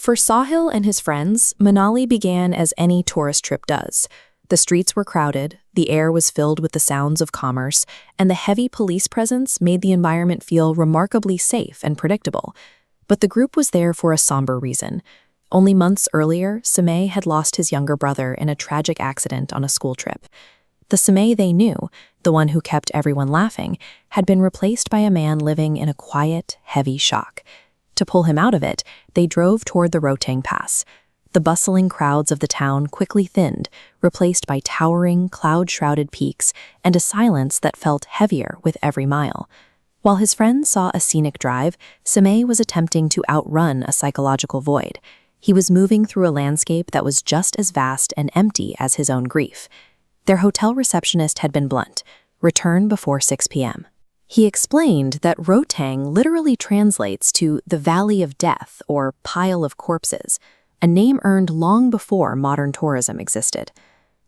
For Sahil and his friends, Manali began as any tourist trip does. The streets were crowded, the air was filled with the sounds of commerce, and the heavy police presence made the environment feel remarkably safe and predictable. But the group was there for a somber reason. Only months earlier, Samay had lost his younger brother in a tragic accident on a school trip. The Samay they knew, the one who kept everyone laughing, had been replaced by a man living in a quiet, heavy shock. To pull him out of it, they drove toward the Rotang Pass. The bustling crowds of the town quickly thinned, replaced by towering, cloud-shrouded peaks and a silence that felt heavier with every mile. While his friends saw a scenic drive, Samay was attempting to outrun a psychological void. He was moving through a landscape that was just as vast and empty as his own grief. Their hotel receptionist had been blunt: return before 6 p.m. He explained that Rotang literally translates to the Valley of Death or Pile of Corpses, a name earned long before modern tourism existed.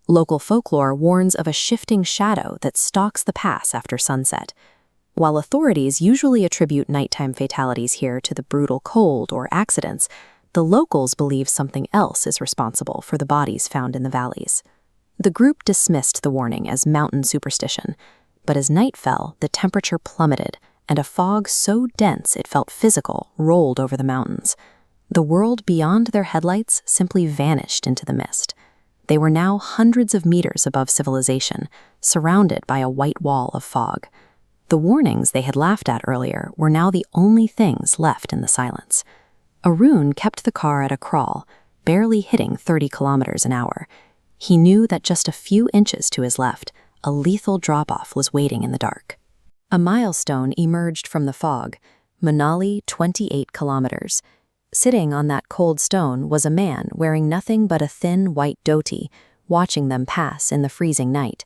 Local folklore warns of a shifting shadow that stalks the pass after sunset. While authorities usually attribute nighttime fatalities here to the brutal cold or accidents, the locals believe something else is responsible for the bodies found in the valleys. The group dismissed the warning as mountain superstition, but as night fell, the temperature plummeted, and a fog so dense it felt physical rolled over the mountains. The world beyond their headlights simply vanished into the mist. They were now hundreds of meters above civilization, surrounded by a white wall of fog. The warnings they had laughed at earlier were now the only things left in the silence. Arun kept the car at a crawl, barely hitting 30 kilometers an hour. He knew that just a few inches to his left, a lethal drop-off was waiting in the dark. A milestone emerged from the fog: Manali, 28 kilometers. Sitting on that cold stone was a man wearing nothing but a thin white dhoti, watching them pass in the freezing night.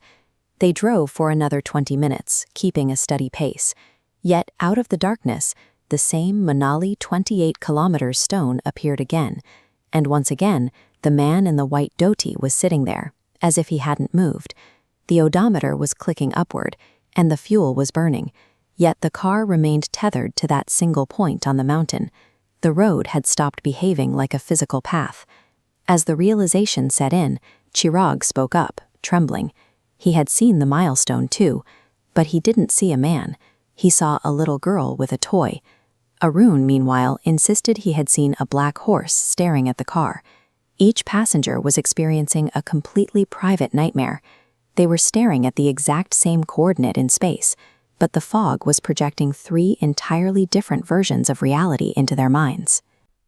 They drove for another 20 minutes, keeping a steady pace. Yet out of the darkness, the same Manali 28 kilometers stone appeared again, and once again, the man in the white dhoti was sitting there, as if he hadn't moved. The odometer was clicking upward, and the fuel was burning, yet the car remained tethered to that single point on the mountain. The road had stopped behaving like a physical path. As the realization set in, Chirag spoke up, trembling. He had seen the milestone too, but he didn't see a man. He saw a little girl with a toy. Arun, meanwhile, insisted he had seen a black horse staring at the car. Each passenger was experiencing a completely private nightmare. They were staring at the exact same coordinate in space, but the fog was projecting 3 entirely different versions of reality into their minds.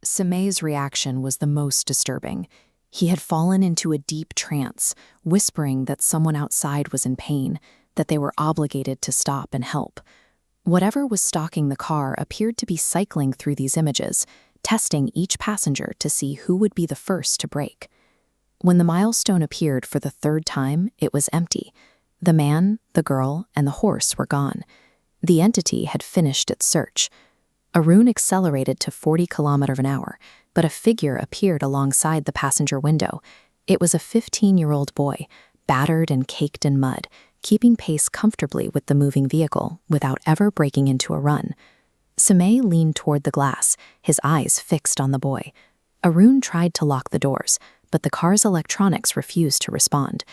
Samay's reaction was the most disturbing. He had fallen into a deep trance, whispering that someone outside was in pain, that they were obligated to stop and help. Whatever was stalking the car appeared to be cycling through these images, testing each passenger to see who would be the first to break. When the milestone appeared for the 3rd time, it was empty. The man, the girl, and the horse were gone. The entity had finished its search. Arun accelerated to 40 kilometers an hour, but a figure appeared alongside the passenger window. It was a 15-year-old boy, battered and caked in mud, keeping pace comfortably with the moving vehicle without ever breaking into a run. Samay leaned toward the glass, his eyes fixed on the boy. Arun tried to lock the doors, but the car's electronics refused to respond.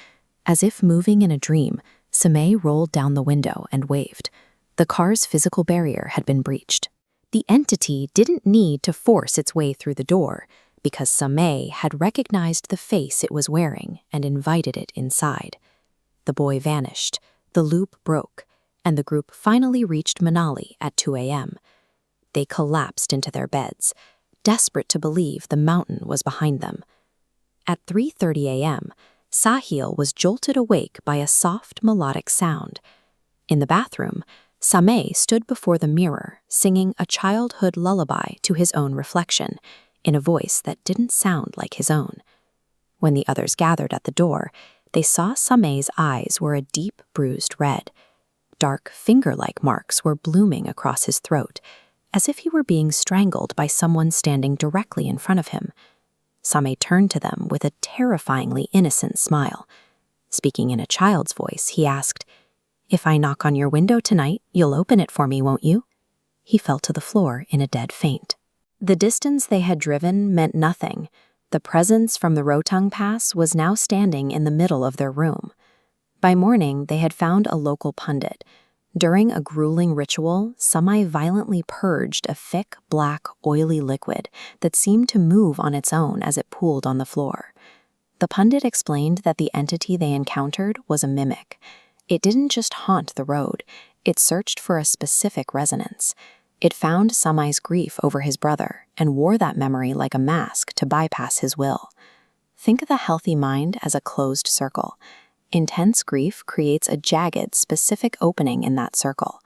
As if moving in a dream, Samay rolled down the window and waved. The car's physical barrier had been breached. The entity didn't need to force its way through the door, because Samay had recognized the face it was wearing and invited it inside. The boy vanished, the loop broke, and the group finally reached Manali at 2 a.m. They collapsed into their beds, desperate to believe the mountain was behind them. At 3:30 a.m., Sahil was jolted awake by a soft, melodic sound. In the bathroom, Samay stood before the mirror, singing a childhood lullaby to his own reflection, in a voice that didn't sound like his own. When the others gathered at the door, they saw Samay's eyes were a deep, bruised red. Dark, finger-like marks were blooming across his throat, as if he were being strangled by someone standing directly in front of him. Samay turned to them with a terrifyingly innocent smile. Speaking in a child's voice, he asked, "If I knock on your window tonight, you'll open it for me, won't you?" He fell to the floor in a dead faint. The distance they had driven meant nothing. The presence from the Rotung Pass was now standing in the middle of their room. By morning, they had found a local pundit. During a grueling ritual, Samai violently purged a thick, black, oily liquid that seemed to move on its own as it pooled on the floor. The pundit explained that the entity they encountered was a mimic. It didn't just haunt the road, it searched for a specific resonance. It found Samai's grief over his brother and wore that memory like a mask to bypass his will. Think of the healthy mind as a closed circle. Intense grief creates a jagged, specific opening in that circle.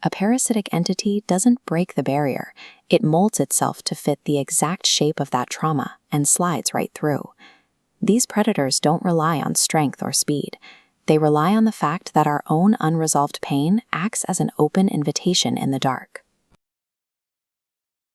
A parasitic entity doesn't break the barrier. It molds itself to fit the exact shape of that trauma and slides right through. These predators don't rely on strength or speed. They rely on the fact that our own unresolved pain acts as an open invitation in the dark.